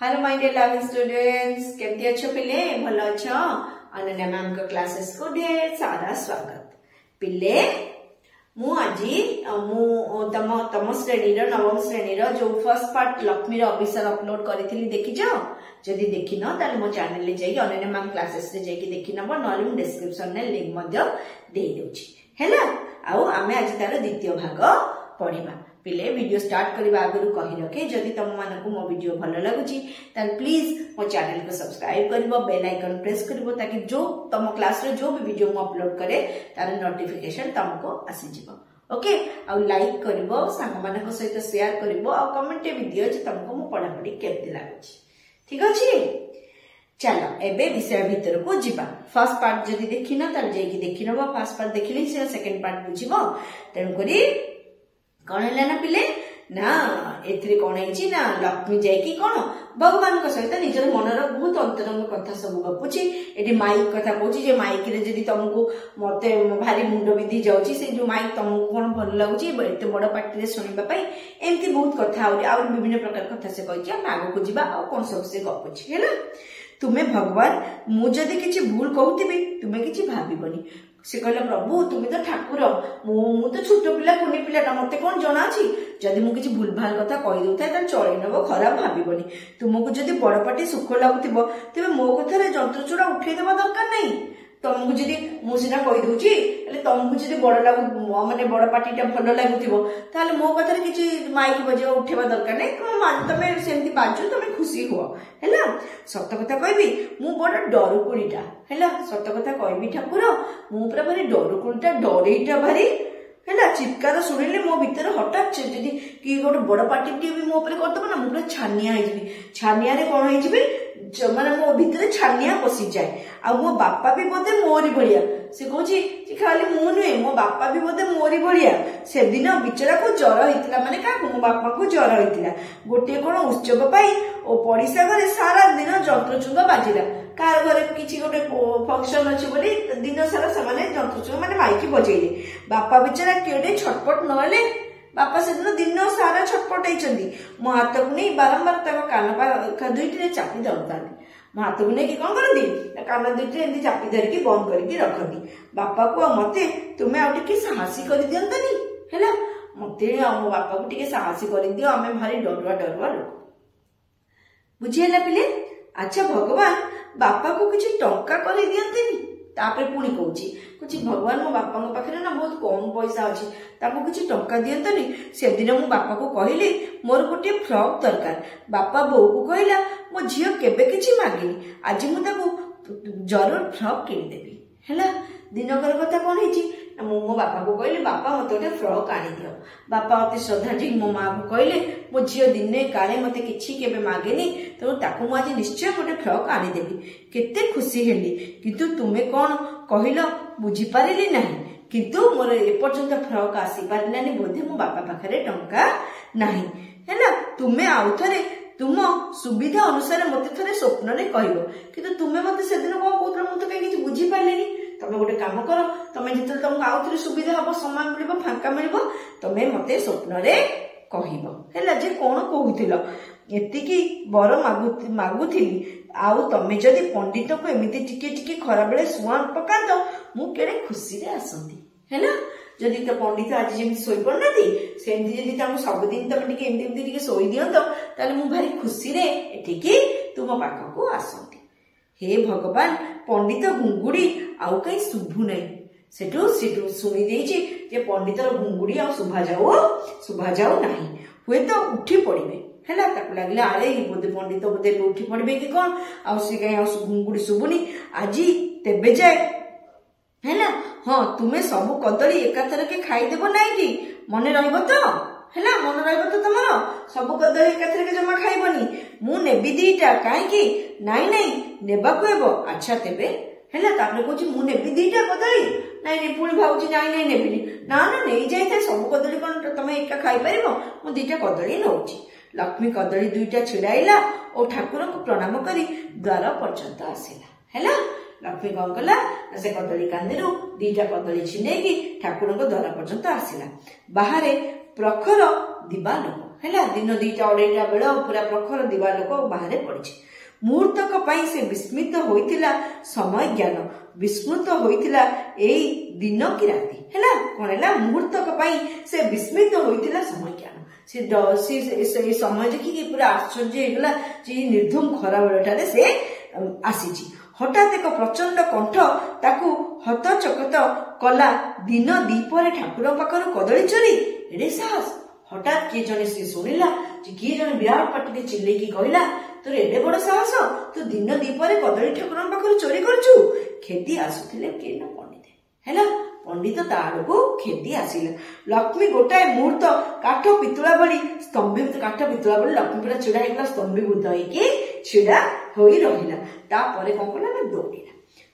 Hello my dear learning students, केमती अच्छो पिले भल अच्छो। अनन्या मैम को क्लासेस को ढेर सारा स्वागत। पिले मु आज तम श्रेणी नवम श्रेणी जो first part Lakshmi officer upload करी देखिछ। जदि देखिन ताले मो चैनल ले जाई अनन्या मैम क्लासेस रे जाई देखि नबो, नले मु डिस्क्रिप्शन में लिंक मध्य दे दोछि हैला। आउ आमे आज तार द्वितीय भाग पढ़िबा। पिले वीडियो स्टार्ट करबा आगु कहि रखे जदि तुम मानकु मो वीडियो भलो लागुची ताल प्लीज मो चैनल को सब्सक्राइब करबो, बेल आइकन प्रेस करबो ताकि जो तुम क्लास रे जो भी वीडियो मु अपलोड करे तार नोटिफिकेशन तुमको आसी जिवो। ओके, आ लाइक करबो, संग मानक सहित शेयर करबो, आ कमेंट भी दियो जे तुमको मो पढा पढी केमति लागुची। ठीक अछि, चलो एबे विषय भीतर को जिबा। फर्स्ट पार्ट जदि देखिना ताल जेकी देखिनबो, फर्स्ट पार्ट देखिले से सेकंड पार्ट बुझिबो। तेन करी कौन है ना पिले ना एथरे कौन है ना लक्ष्मी जाइकी कौन भगवान को सहित निजर मनर बहुत अंतरंग कथा सब गपुची। एटी माइक कथा कहूची जे माइक रे जदि तुमको मते भारी मुंड बिंदी जाउची से जो माइक तुमको कौन भल लागुची एते बड़ पार्टी रे सुनिबा पई एमती बहुत कथा और विभिन्न प्रकार कथा से कहची। हम आगो को जिबा आ कोन सब से गपुची हैला। तुमे भगवान मु जदि किछि भूल कहूतिबी तुमे किछि भाबिबनी। से कहला प्रभु तुम्हें तो ठाकुर मु तो छोट पिला कुनी पिलाटा मते कौन जना अछि। जदि मु किछि भूल भाल कथा कहि दउथाय त चळै नबो, खराब भाबिबनी। तुमको जदि बड़ पाटी सुख लागुतिबो तेबे मो कथारे जंत्र चूड़ा उठै देबा दरकार नै। तुमको जदि मु सिना कहि दउची एले तुमको जदि बड़ लागु माने बड़ पाटीटा भलो लागुतिबो ताले मो कथारे किछि माइक बजेवा उठेबा दरकार नै। तमे सेमति बाजू तमे खुशी हो हैला। सत्य कथा कहबी मु बड़ डरुकुड़ीटा हैला। सत्य कथा कहबी ठाकुर मु पूरा भारी डरुकुड़ीटा, डरेइटा भारी हैला। चित्कार सुनिले मो भीतर हठात जदि कि गोटे बड़ पार्टी भी मो ऊपर करदब ना मु पूरा छानिया होइजिबी। छानिया रे कोन होइजिबी माने मो भीतर छानिया पसि जाए। आ मो बापा भी बोधे मोरी भलिया से कहूची खाली मु नुहे मो बापा भी बोधे मोरी भलिया। से दिन बिचरा को जर होइतिला, माने का मो बापा को जर होइतिला। गोटे कोन उत्सव पाई ओ पड़िसा घरे सारा दिन जंत्रचुंग बाजिला। कार घरे किछि गोटे फंक्शन अछि बोली दिन सारा समाने जंत्रचुंग माने माइक बजेइले। बापा बिचरा केडे छटपट नहले। बापा से दिन सारा छटपट होइचंदी। मो हाथ को नहीं बारंबार तक कान दुईटे चापी धरतांती। मो हाथ को नहीं कौन करती कान दुईटे एमती चापी धरिकी बंद करके रखती। बापा को मते तुम्हें आउ टिके साहसी कर दियंतनी हैला। मते मो बापा को टिके साहसी कर दियो, आमे भारी डरुआ डरुआ लोक। बुझिला पिले। अच्छा भगवान बापा को किछि टंका कर दियंतनी। तापर पुणी कहूची भगवान मो बापा पाखे ना बहुत कम पैसा अच्छी ताको किछि टंका दियंतनी। से दिन मो बापा को कहली मोर गोटे फ्रॉक दरकार। बापा बो को कहला मो झियो केबे किछि मागिनी, आज मु ताको जरूर फ्रॉक किनि देबी हैला। दिनकर कथा कोन हिची मो बापा को कहली बापा मते गोटे फ्रॉक आनी दियो। बापा अति श्रद्धा जी मो माँ को कहले मो झियो दिने काले मते किछि केबे मागेनी तो ताको मु आज निश्चय गोटे फ्रॉक आनी देबी। केते खुशी हेली, किंतु तुमे कोन कहिलो बुझी पारिली नाही। किंतु मोर एपर्यंत फ्रॉक आसी पारिलानी, बोधे मो बापा पाखरे टंका नाही हैला। तुमे आउ थरे तुम सुविधा अनुसार मते थरे स्वप्न रे कहबो, किंतु तुमे मते से दिन को कोतरा मते कहि किछि बुझी पाइलेनी। तमे गोटे काम करो, तमे जितल तुमको आउ थरे सुविधा हबो, समय मिलिबो, फांका मिलिबो, तमे मते स्वप्न रे कहबो हैला जे कोन कहूथिलो एतिकी बर मागुथिली। आउ तमे जदि पंडित को एमिति टिके टिके खरा बेले सुआ पकांतो मु केडे खुशी रे आसंती हैला। जदि तो पंडित आज जेमि सोई पड़नाती सेमति जदि तामु सब दिन तमे टिके एमिति टिके सोई दियंतो ताले मु भारी खुशी रे एटिकी तुम पाख को आसंती। हे भगवान पंडित घुंगुड़ी आउ कहीं शुभु नहीं। सेठू सुनी देइछि जे पंडितर घुंगुड़ी आ शुभा जाऊ नाही, हुए तो उठी पड़िबे हैला। ताको लागला आले बोधे पंडित बोधे उठी पड़िबे कि कोन आ से कहीं घुंगुड़ी शुभुनी आजी तेबे जाए हैला। हाँ तुमे सब कदली एकाथर के खाई देबो नाही कि मने रहइबो तो हैला। मन रहइबो तो तमरो सब कदली एकाथर के जमा खाइबनी। मु नेबी दीटा काहे कि नाही नेबा को हेबो। अच्छा तेबे हैला। तापरे कहूची मु नेबी दीटा कदली नाही पुणी भाऊची नाही नेबिनी ना ना नहीं जाइए सब कदली कौन तमे एका खाई पारिबो। मु दीटा कदली नउची। लक्ष्मी कदली दुईटा छिड़ाइला और ठाकुर को प्रणाम करी द्वार पर्यंत आसिला हैला। लक्ष्मी कौन कला से कदली कांदी दीटा कदली छिनेकी ठाकुर द्वार पर्यंत आसिला। बाहर प्रखर दिवा लोक है दिन 2टा 2:30 बेल पूरा प्रखर दिवालोक बाहर पड़ी मुहूर्तक पाई से विस्मित होइतिला समय ज्ञान विस्मृत होइतिला एई दिन कि राति है कौन है मुहूर्तक पाई से विस्मित होइतिला समय ज्ञान से समय देखिकी पूरा आश्चर्य होगा निर्धूम खरा बेलटारे से आसी हठात एक प्रचंड कंठ ताकू हतचकत कला दिन दीपर ठाकुर पाखर कदली चोरी एडे साहस हठात किए जने से शुणिला किए जने विराट पार्टी चिल्लेकी कहला तोर एडे बड़ साहस तू दिन दीपर कदली ठाकुर पाखर चोरी करछु खेती आसुथिले के न पंडित हैला पंडित ताड़ को खेती आसिला लक्ष्मी गोटाए मुहूर्त काठ पितुला बड़ी स्तंभित काठ पितुला बड़ी लक्ष्मी पूरा छिड़ा होगा स्तंभीभूत होइके छिड़ा होई रहिला तापरे कोन कला ना दौड़िला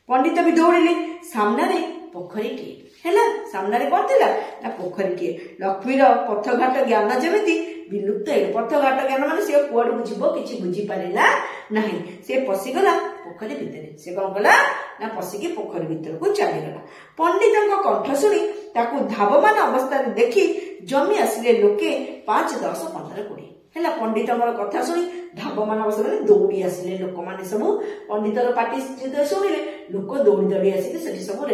पंडित भी दौड़िले सामने पोखरी टे हैला सामने कोन थिला ना पोखरी टे लक्ष्मीर पथघाट ज्ञान जेमिति विलुप्त है पथघाट ज्ञान माने से कुआड बुझिबो किछि बुझी पारेला नाही से पसिगला पोखरी भितरे से कोन कला ना पसिकी पोखरी भितर को चली गला पंडितଙ୍କ कंठ शुणी ताकू धावमान अवस्था देखि जमी आसिले लोके 5 10 15 20 हैला पंडितଙ୍କର कथा शुणी धावमान अवस्था दौड़ी आसिले लोक माने सब पंडितर पाटी शुणिले लोक दौड़ी दौड़ी आसिले सेठी सब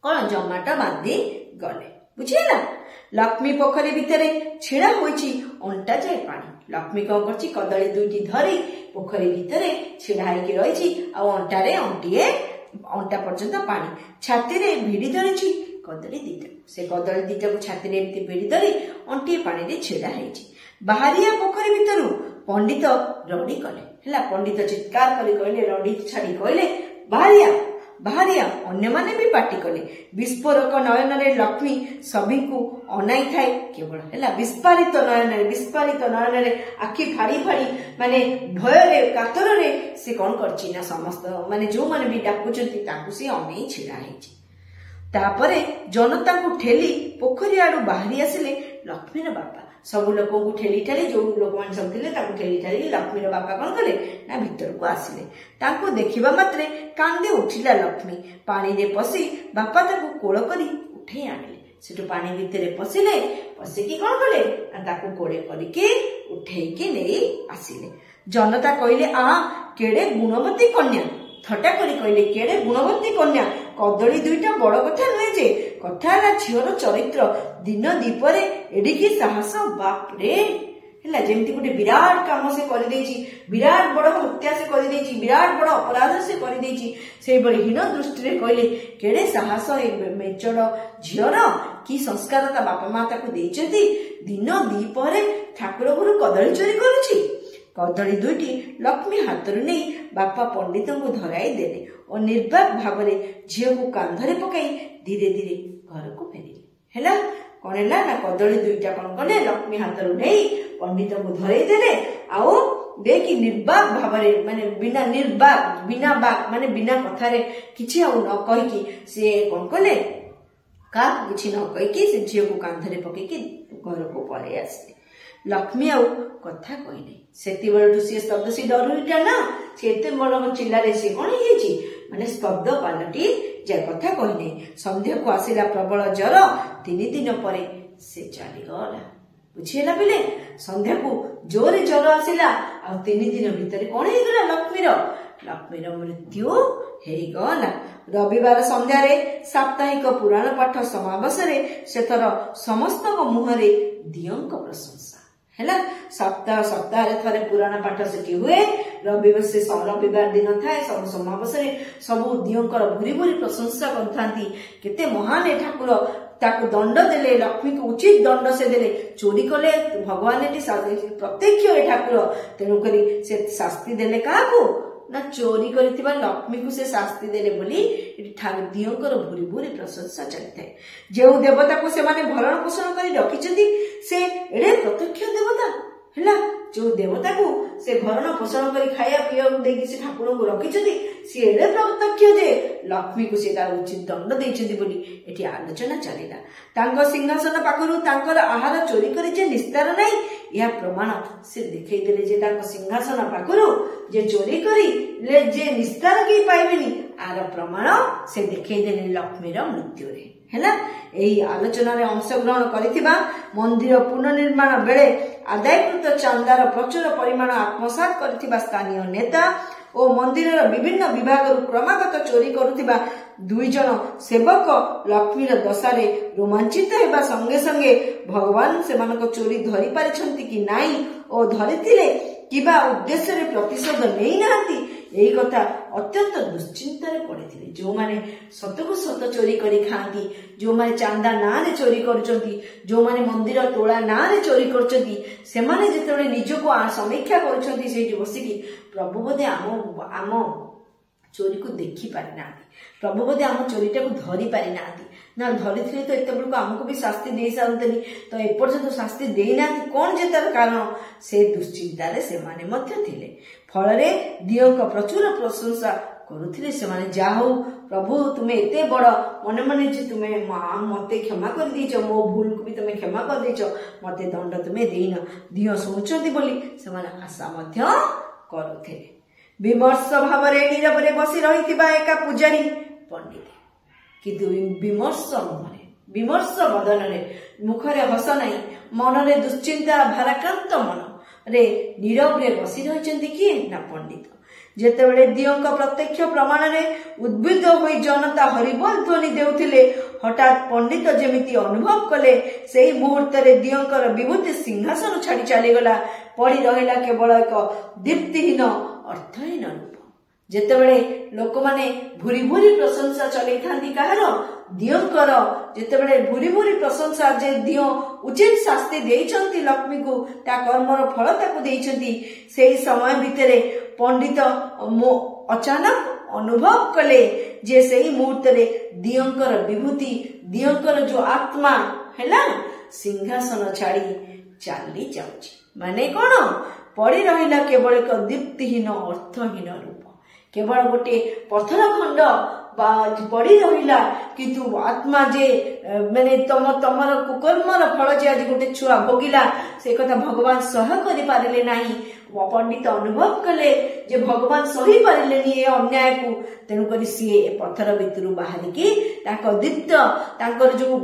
कौन जमाट बांधी गले बुझेला लक्ष्मी पोखरी भितर छिड़ा होइछि अंटा जाए पानी लक्ष्मी कौन करछि कदली दुईटी धरी पोखरी भितर छिड़ा होइके रहिछि आ अंटारे अंटिए अंटा पर्यंत पानी छाती रे भिड़ी धरिछि कदली दीटा से कदली दीटा को छाती रे एमती भिड़ी धरी अंटिए पानी रे छिड़ा होइछि बाहरिया पोखरी भितरु पंडित रडी कले हैला पंडित चित्कार करी कहले रडी छाड़ी कहले बाहरिया बाहरिया अन्य माने भी पाटी कले विस्फोरक नयन रे लक्ष्मी सभी को अनाई थाए केवल हैला विस्फारित नयन रे आखि फाड़ी फाड़ी माने भय रे कातर रे से कोन करछि ना समस्त माने जो माने भी डाकुचंती ताकू से अनाई छिड़ा हेछि तापरे जनता को ठेली पोखरी आडू बाहरी आसिले लक्ष्मीर बापा सब लोक को ठेली ठाली जो लोक मान सब थिले ताकू ठेली ठाली लक्ष्मीर बापा कोन कले ना भीतर को आसिले ताकू देखिबा मात्रे कांदे उठिला लक्ष्मी पानी रे पसी बापा ताकू कोळ करी उठे आनिले सेटु पानी भितरे पसिले पसिकी कोन कले ताकू कोळे करिके उठेइके नेई आसिले जनता कहले आ केडे गुणवती कन्या थटा करी कहले केडे गुणवती कन्या कदली दुईटा बड़ कथा नुहे जे कथा है झीवर चरित्र दिन दीपरे एडिकी साहस बाप रे हैला जेमती गोटे विराट काम से कर देछि विराट बड़ हत्या से कर देछि विराट बड़ अपराध से कर देछि से बड़ी हीन दृष्टि रे कहले केडे साहस ए मेचड़ झीवर की संस्कार ता बापा मां ताको देइछथि दिन दीपरे ठाकुर गुरु कदली चोरी करूछि कदली दुईटी लक्ष्मी हाथरू नहीं बापा पंडित को धराई देले और निर्वाक भाव झील को कांधरे पकाई धीरे धीरे घर को फेरिले हैला कौन है ना कदली दुईटा कौन कले लक्ष्मी हाथरू नहीं पंडित को धराई देले आओ देखी निर्वाक भाव माने बिना निर्वाक बिना बाक माने बिना कथारे किछि आउ न कहिकी से कौन कले का किछि न कहिकी से झील को कांधरे पकाई घर को पळे आसिले लक्ष्मी आउ कथा कहले सेति बेलटू सी शब्द सी डरुटा ना से एते बड़ चिल्ला रे से कोन हेछि माने शब्द पालटी जे कथा कहले संध्या को आसिला प्रबल ज्वर 3 दिन परे से चली गला बुझिला बिले संध्या को जोरे ज्वर आसिला आ 3 दिन भीतर कोन हे गला लक्ष्मीर मृत्यु हे गला रविवार संध्या रे साप्ताहिक पुराण पाठ समावेश रे सेतर समस्त को मुहरे दियंक प्रशंसा हैला सप्ताह रे थरे पुराण पाठ सेठी हुए रविवार दिन थाए सब समावेश रे सब दियंकर भूरी भूरी प्रशंसा करथांती केते महान ए ठाकुर ताकू दंड देले लक्ष्मी को उचित दंड से देले चोरी कले भगवान एटी प्रत्यक्ष ए ठाकुर तेनु करी से शास्ति देले काकू ना चोरी करथिबा लक्ष्मी को से शास्ति देले बोली ठाकुर दियंकर भूरी भूरी प्रशंसा चलते जेउ देवता को से माने भरण पोषण करी रखिचंती से एडे प्रत्यक्ष देवता हैला जो देवता को से भरण पोषण करी खाया पिया देकी से ठाकुर को रखिचंती से एडे प्रत्यक्ष जे लक्ष्मी को से तार उचित दंड देइचंती बोली एठी आलोचना चलिला तांको सिंहासन पाखरु तांकर आहार चोरी करी जे निस्तार नाही या प्रमाण से देखै देले जे तांको सिंहासन पाखरु जे चोरी करी ले जे निस्तार के पाइबेनी आर प्रमाण से देखै देले लक्ष्मीर मृत्यु रे ହେଲା। ଏହି ଆଲୋଚନାରେ ଅଂଶଗ୍ରହଣ କରିଥିବା ମନ୍ଦିର ପୁନର୍ନିର୍ମାଣ ବେଳେ ଆଦାୟକୃତ ଚାନ୍ଦାର ପ୍ରଚୁର ପରିମାଣ ଆତ୍ମସାତ କରିଥିବା ସ୍ଥାନୀୟ ନେତା ଓ ମନ୍ଦିରର ବିଭିନ୍ନ ବିଭାଗରୁ କ୍ରମାଗତ ଚୋରି କରୁଥିବା 2 ଜଣ ସେବକ ଲକ୍ଷ୍ମୀର ଦଶାରେ ରୋମାଞ୍ଚିତ ହେବା ସଙ୍ଗେ ସଙ୍ଗେ ଭଗବାନ ସେମାନଙ୍କ ଚୋରି ଧରି ପାରିଛନ୍ତି କି ନାହିଁ ଓ ଧରିଥିଲେ କିବା ଉଦ୍ଦେଶ୍ୟରେ ପ୍ରତିଶୋଧ ନେଇନାହାନ୍ତି ଏହି କଥା ଅତ୍ୟନ୍ତ ଦୁଶ୍ଚିନ୍ତାରେ ପଡ଼ିଥିଲେ। ଯେଉଁମାନେ ସତକୁ ସତ ଚୋରି କରି ଖାଆନ୍ତି, ଯେଉଁମାନେ ଚାନ୍ଦା ନାଁରେ ଚୋରି କରୁଛନ୍ତି, ଯେଉଁମାନେ ମନ୍ଦିର ତୋଳା ନାଁରେ ଚୋରି କରୁଛନ୍ତି, ସେମାନେ ଯେତେବେଳେ ନିଜକୁ ସମୀକ୍ଷା କରୁଛନ୍ତି ସେଇଠି ବସିକି, ପ୍ରଭୁ ବୋଧେ ଆମ ଚୋରିକୁ ଦେଖି ପାରିନାହାନ୍ତି, ପ୍ରଭୁ ବୋଧେ ଆମ ଚୋରିଟାକୁ ଧରି ପାରିନାହାନ୍ତି। ନା ଧରିଥିଲେ ତ ଏତେବେଳକୁ ଆମକୁ ବି ଶାସ୍ତି ଦେଇ ସାରନ୍ତେନି, ତ ଏପର୍ଯ୍ୟନ୍ତ ଶାସ୍ତି ଦେଇନାହାନ୍ତି, କଣ ଯେ ତାର କାରଣ? ସେ ଦୁଶ୍ଚିନ୍ତାରେ ସେମାନେ ମଧ୍ୟ ଥିଲେ। ଫଳରେ ଦିଅଙ୍କ ପ୍ରଚୁର ପ୍ରଶଂସା କରୁଥିଲେ ସେମାନେ। ଯାହା ହଉ ପ୍ରଭୁ, ତୁମେ ଏତେ ବଡ ମନେ ମନେ ଯେ ତୁମେ ମତେ କ୍ଷମା କରିଦେଇଛ, ମୋ ଭୁଲକୁ ବି ତୁମେ କ୍ଷମା କରିଦେଇଛ, ମତେ ଦଣ୍ଡ ତୁମେ ଦେଇନ। ଦିଅ ଶୁଣୁଛନ୍ତି ବୋଲି ସେମାନେ ଆଶା ମଧ୍ୟ କରୁଥିଲେ। ବିମର୍ଷ ଭାବରେ ନୀରବରେ ବସି ରହିଥିବା ଏକା ପୂଜାରୀ ପଣ୍ଡିତ, କିନ୍ତୁ ବିମର୍ଷ ମୁହଁରେ, ବିମର୍ଷ ବଦନରେ, ମୁଖରେ ହସ ନାହିଁ, ମନରେ ଦୁଶ୍ଚିନ୍ତା ଭାରାକ୍ରାନ୍ତ ମନରେ ନୀରବରେ ବସି ରହିଛନ୍ତି କିଏ? ନା ପଣ୍ଡିତ। ଯେତେବେଳେ ଦିଅଙ୍କ ପ୍ରତ୍ୟକ୍ଷ ପ୍ରମାଣରେ ଉଦ୍ବୁଦ୍ଧ ହୋଇ ଜନତା ହରିବୋଲ ଧ୍ୱନି ଦେଉଥିଲେ, ହଠାତ୍ ପଣ୍ଡିତ ଯେମିତି ଅନୁଭବ କଲେ ସେହି ମୁହୂର୍ତ୍ତରେ ଦିଅଙ୍କର ବିଭୂତି ସିଂହାସନ ଛାଡ଼ି ଚାଲିଗଲା। ପଡ଼ି ରହିଲା କେବଳ ଏକ ଦୀପ୍ତିହୀନ ଅର୍ଥହୀନ ରୂପ। ଯେତେବେଳେ ଲୋକମାନେ ଭୁରି ଭୁରି ପ୍ରଶଂସା ଚଲେଇଥାନ୍ତି କାହାର? ଦିଅଙ୍କର। ଯେତେବେଳେ ଭୁରି ଭୁରି ପ୍ରଶଂସା ଯେ ଦିଅ ଉଚିତ ଶାସ୍ତି ଦେଇଛନ୍ତି ଲକ୍ଷ୍ମୀକୁ, ତା କର୍ମର ଫଳ ତାକୁ ଦେଇଛନ୍ତି, ସେହି ସମୟ ଭିତରେ ପଣ୍ଡିତ ଅଚାନକ ଅନୁଭବ କଲେ ଯେ ସେହି ମୁହୂର୍ତ୍ତରେ ଦିଅଙ୍କର ବିଭୂତି, ଦିଅଙ୍କର ଯୋଉ ଆତ୍ମା ହେଲା, ସିଂହାସନ ଛାଡ଼ି ଚାଲି ଯାଉଛି। ମାନେ କଣ? ପଡ଼ି ରହିଲା କେବଳ ଏକ ଦୀପ୍ତିହୀନ ଅର୍ଥହୀନ ରୂପ, କେବଳ ଗୋଟିଏ ପଥର ଖଣ୍ଡ ବା ପଡ଼ି ରହିଲା, କିନ୍ତୁ ଆତ୍ମା ଯେ ମାନେ ତମର କୁକର୍ମର ଫଳ ଯେ ଆଜି ଗୋଟେ ଛୁଆ ଭୋଗିଲା, ସେ କଥା ଭଗବାନ ସହ୍ୟ କରିପାରିଲେ ନାହିଁ। ପଣ୍ଡିତ ଅନୁଭବ କଲେ ଯେ ଭଗବାନ ସହି ପାରିଲେନି ଏ ଅନ୍ୟାୟକୁ, ତେଣୁକରି ସିଏ ଏ ପଥର ଭିତରୁ ବାହାରିକି ତାଙ୍କ ଦୀପ୍ତ, ତାଙ୍କର ଯୋଉ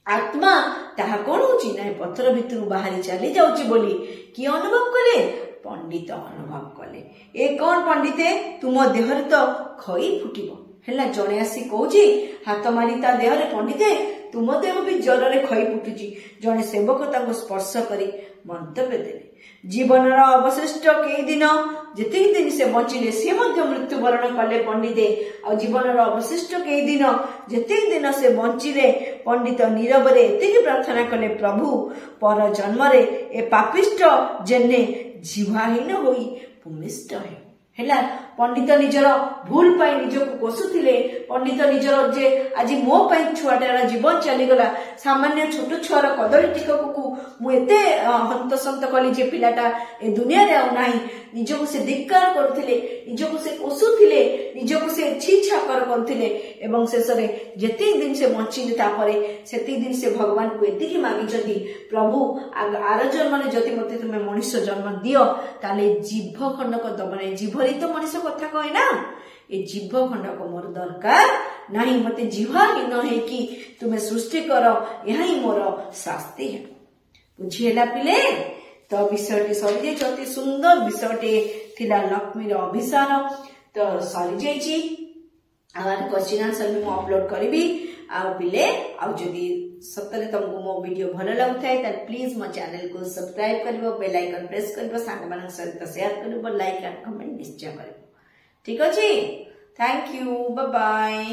ଆତ୍ମା, ତାହା କଣ ହଉଛି ନା ପଥର ଭିତରୁ ବାହାରି ଚାଲି ଯାଉଛି ବୋଲି କିଏ ଅନୁଭବ କଲେ? ପଣ୍ଡିତ ଅନୁଭବ କଲେ। ଏ କଣ ପଣ୍ଡିତେ, ତୁମ ଦେହରେ ତ ଖଇ ଫୁଟିବ ହେଲା। ଜଣେ ଆସି କହୁଛି ହାତ ମାରି ତା ଦେହରେ, ପଣ୍ଡିତେ ତୁମ ଦେହ ବି ଜ୍ୱରରେ ଖଇ ଫୁଟୁଛି। ଜଣେ ସେବକ ତାଙ୍କୁ ସ୍ପର୍ଶ କରି ମନ୍ତବ୍ୟ ଦେଲେ, ଜୀବନର ଅବଶିଷ୍ଟ କେଇ ଦିନ, ଯେତିକି ଦିନ ସେ ବଞ୍ଚିଲେ, ସେ ମଧ୍ୟ ମୃତ୍ୟୁବରଣ କଲେ ପଣ୍ଡିତେ। ଆଉ ଜୀବନର ଅବଶିଷ୍ଟ କେଇ ଦିନ, ଯେତିକି ଦିନ ସେ ବଞ୍ଚିଲେ, ପଣ୍ଡିତ ନୀରବରେ ଏତିକି ପ୍ରାର୍ଥନା କଲେ, ପ୍ରଭୁ ପର ଜନ୍ମରେ ଏ ପାପିଷ୍ଟ ଜେନେ ଜିହ୍ୱାହୀନ ହୋଇ ଭୂମିଷ୍ଠ ହେଲା। ପଣ୍ଡିତ ନିଜର ଭୁଲ ପାଇଁ ନିଜକୁ କୋଷୁଥିଲେ। ପଣ୍ଡିତ ନିଜର ଯେ ଆଜି ମୋ ପାଇଁ ଛୁଆଟାର ଜୀବନ ଚାଲିଗଲା, ସାମାନ୍ୟ ଛୋଟ ଛୁଆର କଦଳୀ ଟିକକୁ ମୁଁ ଏତେ ହନ୍ତସନ୍ତ କଲି ଯେ ପିଲାଟା ଏ ଦୁନିଆରେ ଆଉ ନାହିଁ, ନିଜକୁ ସେ ଧିକ୍କାର କରୁଥିଲେ, ନିଜକୁ ସେ କୋଷୁଥିଲେ, ନିଜକୁ ସେ ଛି ଛାକର କରୁଥିଲେ। ଏବଂ ଶେଷରେ ଯେତିକି ଦିନ ସେ ବଞ୍ଚିଲେ, ତାପରେ ସେତିକି ଦିନ ସେ ଭଗବାନଙ୍କୁ ଏତିକି ମାଗିଛନ୍ତି, ପ୍ରଭୁ ଆର ଜନ୍ମରେ ଯଦି ମତେ ତୁମେ ମଣିଷ ଜନ୍ମ ଦିଅ, ତାହେଲେ ଜିଭ ଖଣ୍ଡକ ଦବ ନାହିଁ। ଜିଭରେ ତ ମଣିଷ କଥା କହେ ନା, ଏ ଜିଭ ଖଣ୍ଡକ ମୋର ଦରକାର ନାହିଁ, ମତେ ଜିହ୍ୱାହୀନ ହେଇକି ତୁମେ ସୃଷ୍ଟି କର, ଏହା ହିଁ ମୋର ଶାସ୍ତି ହେବ। ବୁଝିହେଲା ପିଲେ? ତ ବିଷୟଟି ସରିଯାଇଛି। ଅତି ସୁନ୍ଦର ବିଷୟଟି ଥିଲା ଲକ୍ଷ୍ମୀର ଅଭିସାର। ତ ସରିଯାଇଛି। ଆଉ କ୍ୱେଶ୍ଚିନ୍ ଆନ୍ସର ବି ମୁଁ ଅପଲୋଡ କରିବି। ଆଉ ପିଲେ, ଆଉ ଯଦି ସତରେ ତମକୁ ମୋ ଭିडिଓ ଭଲ ଲାଗୁଥାଏ ତାହେଲେ ପ୍ଲିଜ ମୋ ଚ୍ୟାନେଲକୁ ସବସ୍କ୍ରାଇବ କରିବ, ବେଲ ଆଇକନ ପ୍ରେସ୍ କରିବ, ସାଙ୍ଗମାନଙ୍କ ସହିତ ସେୟାର କରିବ, ଲାଇକ୍ ଆଣ୍ଡ କମେଣ୍ଟ ନିଶ୍ଚୟ କରିବ। ଠିକ ଅଛି? Thank you, bye bye.